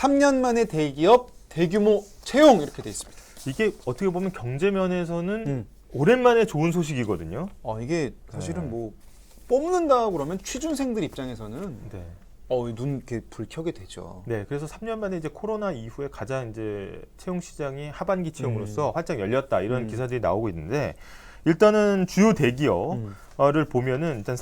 3년 만에 대기업 대규모 채용 이렇게 돼 있습니다. 이게 어떻게 보면 경제 면에서는 오랜만에 좋은 소식이거든요. 이게 사실은 네. 뭐 뽑는다 그러면 취준생들 입장에서는 네. 눈 이렇게 불 켜게 되죠. 네, 그래서 3년 만에 이제 코로나 이후에 가장 이제 채용 시장이 하반기 채용으로서 활짝 열렸다 이런 기사들이 나오고 있는데 일단은 주요 대기업을 보면은 일단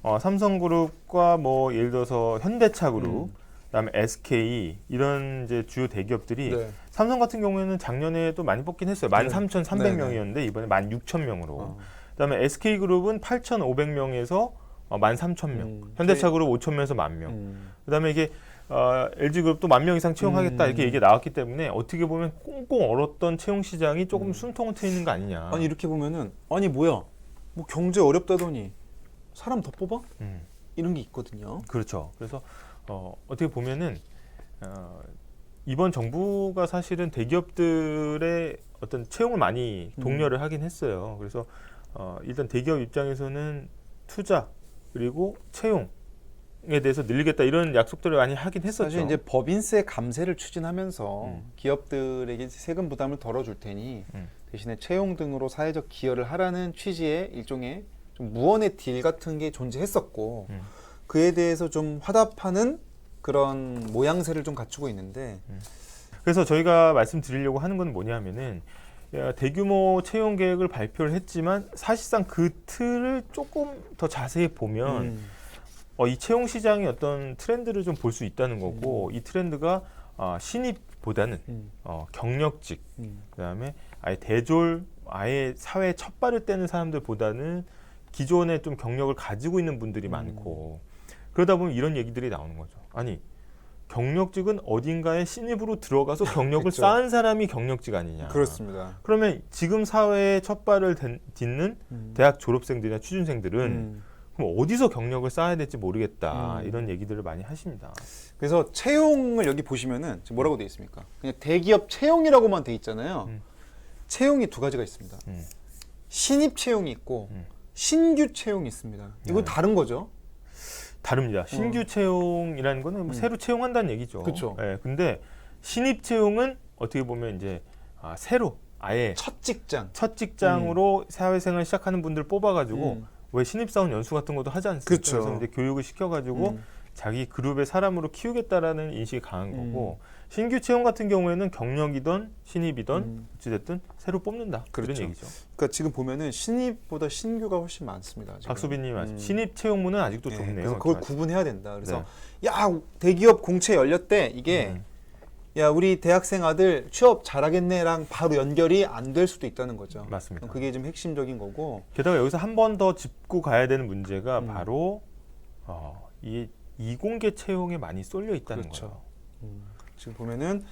삼성그룹과 뭐 예를 들어서 현대차그룹, 그다음에 SK 이런 이제 주요 대기업들이 네. 삼성 같은 경우에는 작년에도 많이 뽑긴 했어요. 13,300명이었는데 이번에 16,000명으로. 그다음에 SK그룹은 8,500명에서 13,000명, 현대차그룹 5,000명에서 10,000명. 그다음에 이게 LG그룹도 10,000명 이상 채용하겠다 이렇게 얘기 나왔기 때문에 어떻게 보면 꽁꽁 얼었던 채용 시장이 조금 숨통을 트이는 거 아니냐. 아니 이렇게 보면은 뭐야? 뭐 경제 어렵다더니 사람 더 뽑아? 이런 게 있거든요. 그렇죠. 그래서 어떻게 보면은 이번 정부가 사실은 대기업들의 어떤 채용을 많이 독려를 하긴 했어요. 그래서 일단 대기업 입장에서는 투자 그리고 채용에 대해서 늘리겠다 이런 약속들을 많이 하긴 했었죠. 사실 이제 법인세 감세를 추진하면서 기업들에게 세금 부담을 덜어줄 테니 대신에 채용 등으로 사회적 기여를 하라는 취지의 일종의 좀 무언의 딜 같은 게 존재했었고 그에 대해서 좀 화답하는 그런 모양새를 좀 갖추고 있는데 그래서 저희가 말씀드리려고 하는 건 뭐냐면은 대규모 채용 계획을 발표를 했지만 사실상 그 틀을 조금 더 자세히 보면 이 채용 시장의 어떤 트렌드를 좀 볼 수 있다는 거고 이 트렌드가 신입보다는 경력직 그다음에 아예 대졸 아예 사회에 첫 발을 떼는 사람들보다는 기존에 좀 경력을 가지고 있는 분들이 많고 그러다 보면 이런 얘기들이 나오는 거죠. 아니 경력직은 어딘가에 신입으로 들어가서 경력을 그렇죠. 쌓은 사람이 경력직 아니냐. 그렇습니다. 그러면 지금 사회에 첫 발을 딛는 대학 졸업생들이나 취준생들은 그럼 어디서 경력을 쌓아야 될지 모르겠다. 이런 얘기들을 많이 하십니다. 그래서 채용을 여기 보시면은 지금 뭐라고 돼 있습니까? 그냥 대기업 채용이라고만 돼 있잖아요. 채용이 두 가지가 있습니다. 신입 채용이 있고 신규 채용이 있습니다. 이건 다른 거죠? 다릅니다. 신규 채용이라는 거는 뭐 새로 채용한다는 얘기죠. 그쵸. 예, 근데 신입 채용은 어떻게 보면 이제 새로 아예 첫 직장. 첫 직장으로 사회생활 시작하는 분들 뽑아가지고 왜 신입사원 연수 같은 것도 하지 않습니까? 그쵸. 그래서 이제 교육을 시켜가지고 자기 그룹의 사람으로 키우겠다라는 인식이 강한 거고 신규 채용 같은 경우에는 경력이든 신입이든 어찌됐든 새로 뽑는다. 그렇죠. 이런 얘기죠. 그러니까 지금 보면은 신입보다 신규가 훨씬 많습니다. 지금. 박수빈님 아시죠? 신입 채용문은 아직도 좋네요. 그래서 그걸 구분해야 된다. 그래서 네. 야 대기업 공채 열렸대. 이게 야 우리 대학생 아들 취업 잘하겠네랑 바로 연결이 안 될 수도 있다는 거죠. 맞습니다. 그게 좀 핵심적인 거고. 게다가 여기서 한 번 더 짚고 가야 되는 문제가 바로 이 이공계 채용에 많이 쏠려 있다는 그렇죠. 거예요. 지금 보면은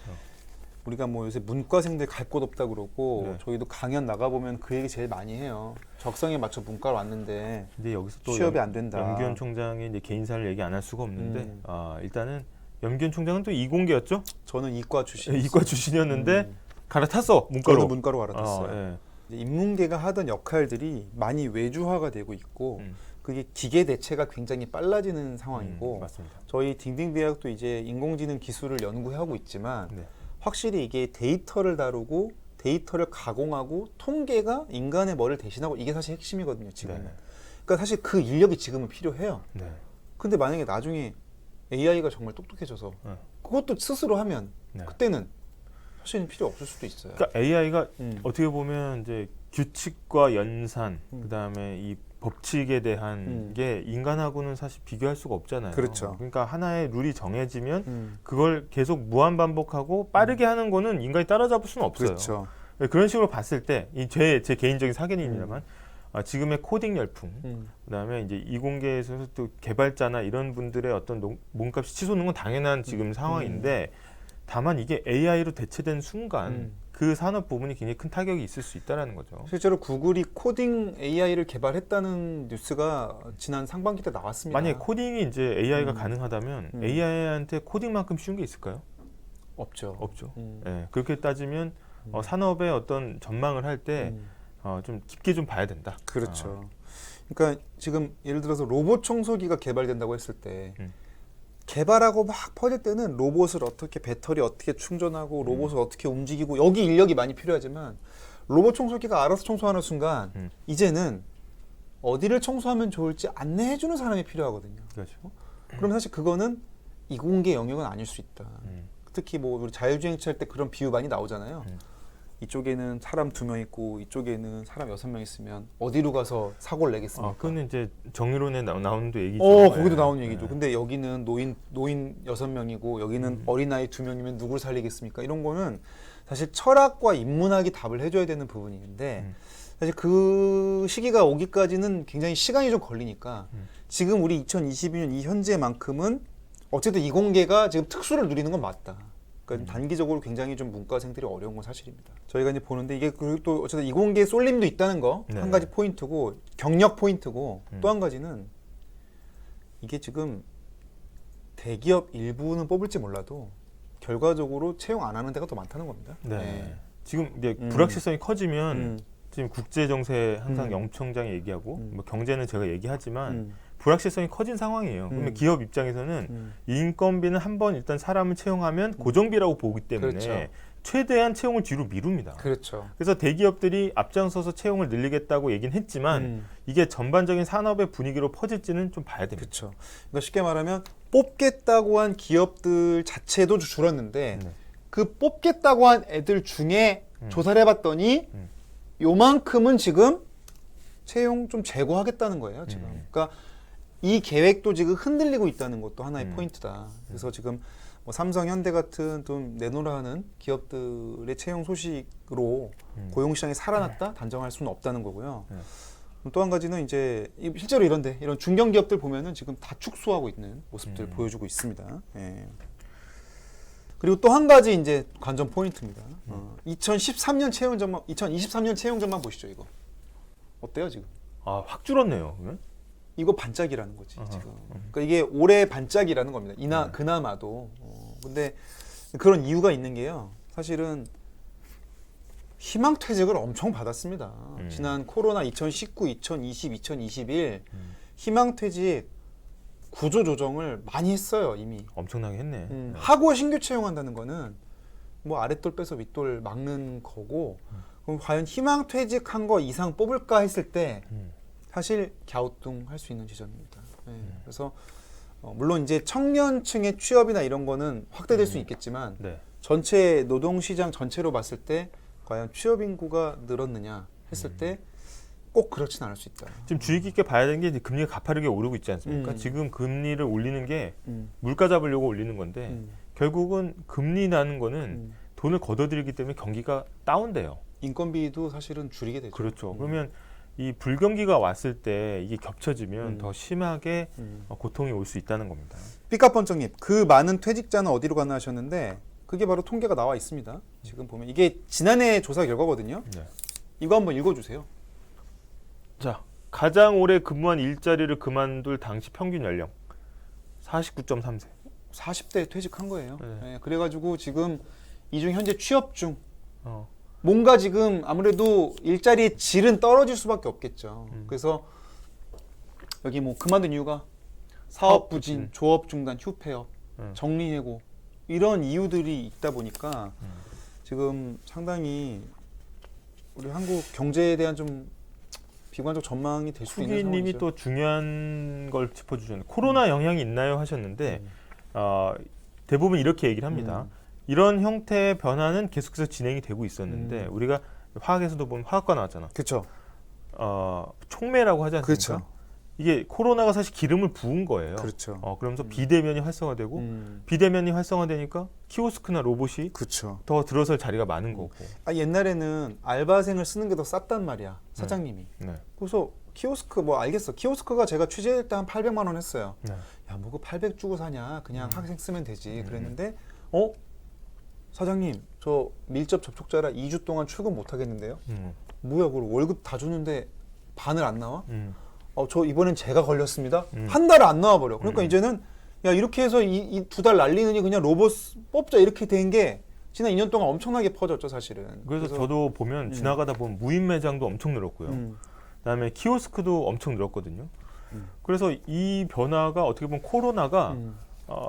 우리가 뭐 요새 문과생들 갈 곳 없다 그러고 네. 저희도 강연 나가 보면 그 얘기 제일 많이 해요. 적성에 맞춰 문과를 왔는데 근데 여기서 또 취업이 안 된다. 염기현 총장의 이제 개인사를 얘기 안 할 수가 없는데 일단은 염기현 총장은 또 이공계였죠? 저는 이과 출신. 이과 출신이었는데 갈아탔어 문과로. 저도 문과로 갈아탔어요. 예. 이제 인문계가 하던 역할들이 많이 외주화가 되고 있고 그게 기계 대체가 굉장히 빨라지는 상황이고 맞습니다. 저희 딩딩대학도 이제 인공지능 기술을 연구하고 있지만 네. 확실히 이게 데이터를 다루고 데이터를 가공하고 통계가 인간의 머리를 대신하고 이게 사실 핵심이거든요 지금은. 네. 그러니까 사실 그 인력이 지금은 필요해요. 네. 근데 만약에 나중에 AI가 정말 똑똑해져서 그것도 스스로 하면 네. 그때는 사실 필요 없을 수도 있어요. 그러니까 AI가 어떻게 보면 이제 규칙과 연산, 그다음에 이 법칙에 대한 게 인간하고는 사실 비교할 수가 없잖아요. 그렇죠. 그러니까 하나의 룰이 정해지면 그걸 계속 무한 반복하고 빠르게 하는 거는 인간이 따라잡을 수는 없어요. 그렇죠. 그런 식으로 봤을 때 제 개인적인 사견입니다만 지금의 코딩 열풍, 그다음에 이제 이공계에서 또 개발자나 이런 분들의 어떤 몸값이 치솟는 건 당연한 지금 상황인데 다만 이게 AI로 대체된 순간 그 산업 부분이 굉장히 큰 타격이 있을 수 있다는 거죠. 실제로 구글이 코딩 AI를 개발했다는 뉴스가 지난 상반기 때 나왔습니다. 만약에 코딩이 이제 AI가 가능하다면 AI한테 코딩만큼 쉬운 게 있을까요? 없죠. 없죠. 예, 그렇게 따지면 산업의 어떤 전망을 할 때 좀 깊게 좀 봐야 된다. 그렇죠. 그러니까 지금 예를 들어서 로봇 청소기가 개발된다고 했을 때 개발하고 막 퍼질 때는 로봇을 어떻게 배터리 어떻게 충전하고 로봇을 어떻게 움직이고 여기 인력이 많이 필요하지만 로봇 청소기가 알아서 청소하는 순간 이제는 어디를 청소하면 좋을지 안내해주는 사람이 필요하거든요. 그렇죠. 그럼 사실 그거는 이공계 영역은 아닐 수 있다. 특히 뭐 우리 자율주행차 할 때 그런 비유 많이 나오잖아요. 이쪽에는 사람 2명 있고 이쪽에는 사람 6명 있으면 어디로 가서 사고를 내겠습니까? 그거는 이제 정의론에 나오는 또 얘기죠. 거기도 나오는 얘기죠. 근데 여기는 노인 6명이고 여기는 어린아이 2명이면 누굴 살리겠습니까? 이런 거는 사실 철학과 인문학이 답을 해줘야 되는 부분인데 사실 그 시기가 오기까지는 굉장히 시간이 좀 걸리니까 지금 우리 2022년 이 현재만큼은 어쨌든 이공계가 지금 특수를 누리는 건 맞다. 그러니까 단기적으로 굉장히 좀 문과생들이 어려운 건 사실입니다. 저희가 이제 보는데 이게 그리고 또 어쨌든 이공계에 쏠림도 있다는 거 한 가지 포인트고 경력 포인트고 또 한 가지는 이게 지금 대기업 일부는 뽑을지 몰라도 결과적으로 채용 안 하는 데가 더 많다는 겁니다. 네. 지금 이제 불확실성이 커지면 지금 국제 정세 항상 영총장이 얘기하고 뭐 경제는 제가 얘기하지만 불확실성이 커진 상황이에요. 그러면 기업 입장에서는 인건비는 한번 일단 사람을 채용하면 고정비라고 보기 때문에 그렇죠. 최대한 채용을 뒤로 미룹니다. 그렇죠. 그래서 대기업들이 앞장서서 채용을 늘리겠다고 얘기는 했지만 이게 전반적인 산업의 분위기로 퍼질지는 좀 봐야 됩니다. 그렇죠. 그러니까 쉽게 말하면 뽑겠다고 한 기업들 자체도 줄었는데 그 뽑겠다고 한 애들 중에 조사를 해봤더니 요만큼은 지금 채용 좀 재고하겠다는 거예요. 지금. 그러니까 이 계획도 지금 흔들리고 있다는 것도 하나의 포인트다. 그래서 지금 뭐 삼성, 현대 같은 좀 내놓으라는 기업들의 채용 소식으로 고용시장이 살아났다 단정할 수는 없다는 거고요. 또 한 가지는 이제 실제로 이런 중견기업들 보면은 지금 다 축소하고 있는 모습들 보여주고 있습니다. 예. 그리고 또 한 가지 이제 관전 포인트입니다. 2013년 채용 전망, 2023년 채용 전망 보시죠. 이거 어때요 지금? 확 줄었네요. 그러면? 이거 반짝이라는 거지 지금. 그러니까 이게 올해 반짝이라는 겁니다. 그나마도. 근데 그런 이유가 있는 게요. 사실은 희망퇴직을 엄청 받았습니다. 지난 코로나 2019, 2020, 2021 희망퇴직 구조조정을 많이 했어요 이미. 엄청나게 했네. 하고 신규 채용한다는 거는 뭐 아랫돌 빼서 윗돌 막는 거고 그럼 과연 희망퇴직한 거 이상 뽑을까 했을 때 사실 갸우뚱할 수 있는 지점입니다. 그래서 물론 이제 청년층의 취업이나 이런 거는 확대될 수 있겠지만 전체 노동시장 전체로 봤을 때 과연 취업 인구가 늘었느냐 했을 때 꼭 그렇진 않을 수 있다. 지금 주의 깊게 봐야 되는 게 이제 금리가 가파르게 오르고 있지 않습니까? 지금 금리를 올리는 게 물가 잡으려고 올리는 건데 결국은 금리라는 거는 돈을 걷어들이기 때문에 경기가 다운돼요. 인건비도 사실은 줄이게 되죠. 그렇죠. 그러면 이 불경기가 왔을 때 이게 겹쳐지면 더 심하게 고통이 올 수 있다는 겁니다. 삐까번쩍님, 그 많은 퇴직자는 어디로 가나 하셨는데 그게 바로 통계가 나와 있습니다. 지금 보면 이게 지난해 조사 결과거든요. 이거 한번 읽어주세요. 자, 가장 오래 근무한 일자리를 그만둘 당시 평균 연령 49.3세. 40대에 퇴직한 거예요. 그래가지고 지금 이 중 현재 취업 중 뭔가 지금 아무래도 일자리의 질은 떨어질 수밖에 없겠죠. 그래서 여기 뭐 그만둔 이유가 사업 부진, 조업 중단, 휴폐업, 정리해고 이런 이유들이 있다 보니까 지금 상당히 우리 한국 경제에 대한 좀 비관적 전망이 될 수 있는 상황이죠. 후기님이 또 중요한 걸 짚어주셨는데 코로나 영향이 있나요 하셨는데 대부분 이렇게 얘기를 합니다. 이런 형태의 변화는 계속해서 진행이 되고 있었는데 우리가 화학에서도 보면 화학과 나왔잖아. 그렇죠. 촉매라고 하지 않습니까? 그렇죠. 이게 코로나가 사실 기름을 부은 거예요. 그렇죠. 그러면서 비대면이 활성화되고 비대면이 활성화되니까 키오스크나 로봇이 그렇죠. 더 들어설 자리가 많은 거고. 옛날에는 알바생을 쓰는 게 더 쌌단 말이야. 사장님이. 그래서 키오스크 뭐 알겠어. 키오스크가 제가 취재할 때 한 800만 원 했어요. 야, 뭐 그 800 주고 사냐. 그냥 학생 쓰면 되지. 그랬는데 사장님 저 밀접 접촉자라 2주 동안 출근 못 하겠는데요. 뭐야, 그걸 월급 다 줬는데 반을 안 나와? 저 이번엔 제가 걸렸습니다. 한 달 안 나와버려. 그러니까 이제는 야, 이렇게 해서 이 2달 날리느니 그냥 로봇 뽑자 이렇게 된 게 지난 2년 동안 엄청나게 퍼졌죠, 사실은. 그래서 저도 보면 지나가다 보면 무인 매장도 엄청 늘었고요. 그다음에 키오스크도 엄청 늘었거든요. 그래서 이 변화가 어떻게 보면 코로나가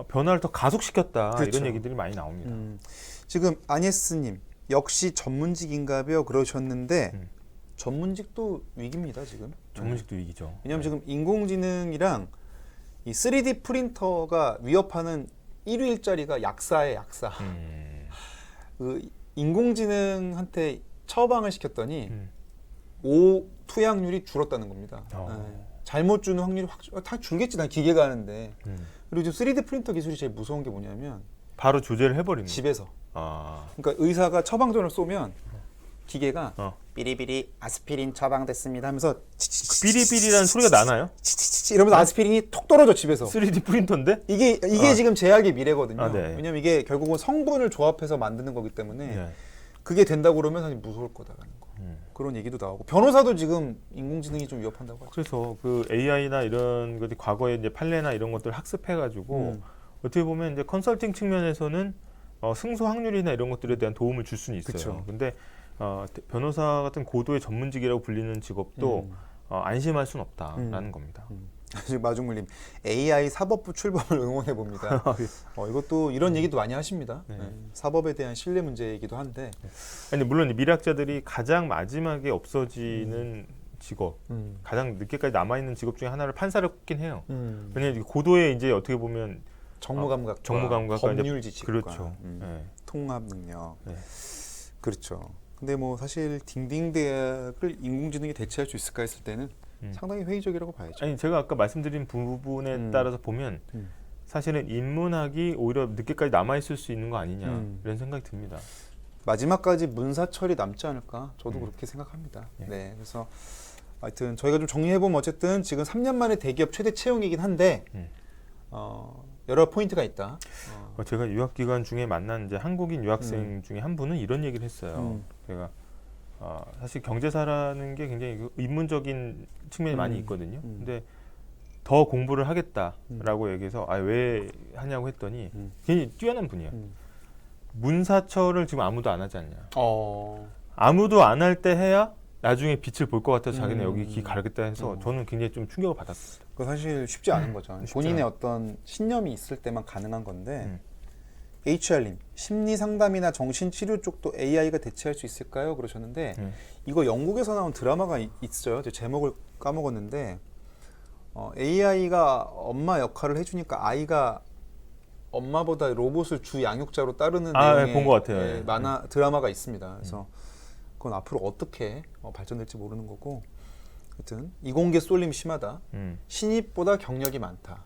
변화를 더 가속시켰다 그렇죠. 이런 얘기들이 많이 나옵니다. 지금 아니에스님 역시 전문직인가벼 그러셨는데 전문직도 위기입니다 지금. 전문직도 위기죠. 왜냐하면 지금 인공지능이랑 이 3D 프린터가 위협하는 1위 일자리가 약사의 약사. 그 인공지능한테 처방을 시켰더니 투약률이 줄었다는 겁니다. 잘못 주는 확률이 다 줄겠지, 난 기계가 하는데. 그리고 지금 3D 프린터 기술이 제일 무서운 게 뭐냐면 바로 조제를 해버리는 집에서. 아. 그러니까 의사가 처방전을 쏘면 기계가 어. 비리비리 아스피린 처방됐습니다 하면서 비리비리라는 소리가 나나요? 이러면서 아스피린이 톡 떨어져 집에서. 3D 프린터인데? 이게 지금 제약의 미래거든요. 아, 네. 왜냐면 이게 결국은 성분을 조합해서 만드는 거기 때문에 네. 그게 된다고 그러면 사실 무서울 거다라는 거. 그런 얘기도 나오고 변호사도 지금 인공지능이 좀 위협한다고 하죠. 그래서 그 AI나 이런 것들이 과거에 이제 판례나 이런 것들 학습해가지고 어떻게 보면 이제 컨설팅 측면에서는 승소 확률이나 이런 것들에 대한 도움을 줄 수는 있어요. 그쵸. 근데 변호사 같은 고도의 전문직이라고 불리는 직업도 안심할 수는 없다라는 겁니다. 지금 마중물님 AI 사법부 출범을 응원해 봅니다. 이것도 이런 얘기도 많이 하십니다. 네. 사법에 대한 신뢰 문제이기도 한데. 아니, 물론 이 미래학자들이 가장 마지막에 없어지는 직업, 가장 늦게까지 남아 있는 직업 중에 하나를 판사를 꼽긴 해요. 왜냐하면 고도의 이제 어떻게 보면 정무감각과 정무감각과 법률 지식과 그렇죠. 네. 통합 능력. 네. 그렇죠. 근데 뭐 사실 딩딩 대학을 인공지능이 대체할 수 있을까 했을 때는 상당히 회의적이라고 봐야죠. 아니, 제가 아까 말씀드린 부분에 따라서 보면 사실은 인문학이 오히려 늦게까지 남아 있을 수 있는 거 아니냐 이런 생각이 듭니다. 마지막까지 문사철이 남지 않을까 저도 그렇게 생각합니다. 네, 그래서 하여튼 저희가 좀 정리해 보면 어쨌든 지금 3년 만에 대기업 최대 채용이긴 한데 여러 포인트가 있다. 제가 유학 기간 중에 만난 이제 한국인 유학생 중에 한 분은 이런 얘기를 했어요. 제가 사실 경제사라는 게 굉장히 인문적인 측면이 많이 있거든요. 근데 더 공부를 하겠다라고 얘기해서 왜 하냐고 했더니 굉장히 뛰어난 분이에요. 문사철을 지금 아무도 안 하지 않냐. 아무도 안 할 때 해야 나중에 빛을 볼 것 같아서 자기는 여기 길 가겠다 해서 저는 굉장히 좀 충격을 받았습니다. 그 사실 쉽지 않은 거죠. 쉽지 본인의 않아요. 어떤 신념이 있을 때만 가능한 건데 HR님 심리 상담이나 정신 치료 쪽도 AI가 대체할 수 있을까요? 그러셨는데 이거 영국에서 나온 드라마가 있어요. 제 제목을 까먹었는데 AI가 엄마 역할을 해주니까 아이가 엄마보다 로봇을 주 양육자로 따르는 내용의 본 것 같아요. 만화 드라마가 있습니다. 그래서 그건 앞으로 어떻게 발전될지 모르는 거고, 하여튼 이공계 쏠림이 심하다. 신입보다 경력이 많다.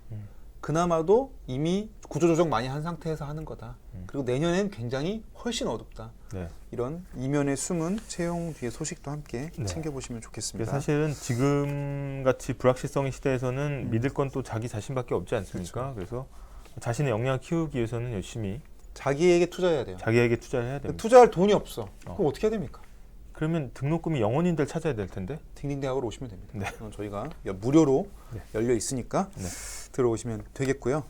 그나마도 이미 구조조정 많이 한 상태에서 하는 거다. 그리고 내년엔 굉장히 훨씬 어둡다. 네. 이런 이면의 숨은 채용 뒤의 소식도 함께 챙겨보시면 좋겠습니다. 사실은 지금 같이 불확실성의 시대에서는 믿을 건 또 자기 자신밖에 없지 않습니까? 그래서 자신의 역량을 키우기 위해서는 열심히 자기에게 투자해야 돼요. 자기에게 투자를 해야 됩니다. 투자할 돈이 없어. 그럼 어떻게 해야 됩니까? 그러면 등록금이 영원인들 찾아야 될 텐데. 딩딩대학으로 오시면 됩니다. 네. 저희가 무료로 열려 있으니까 네. 들어오시면 되겠고요.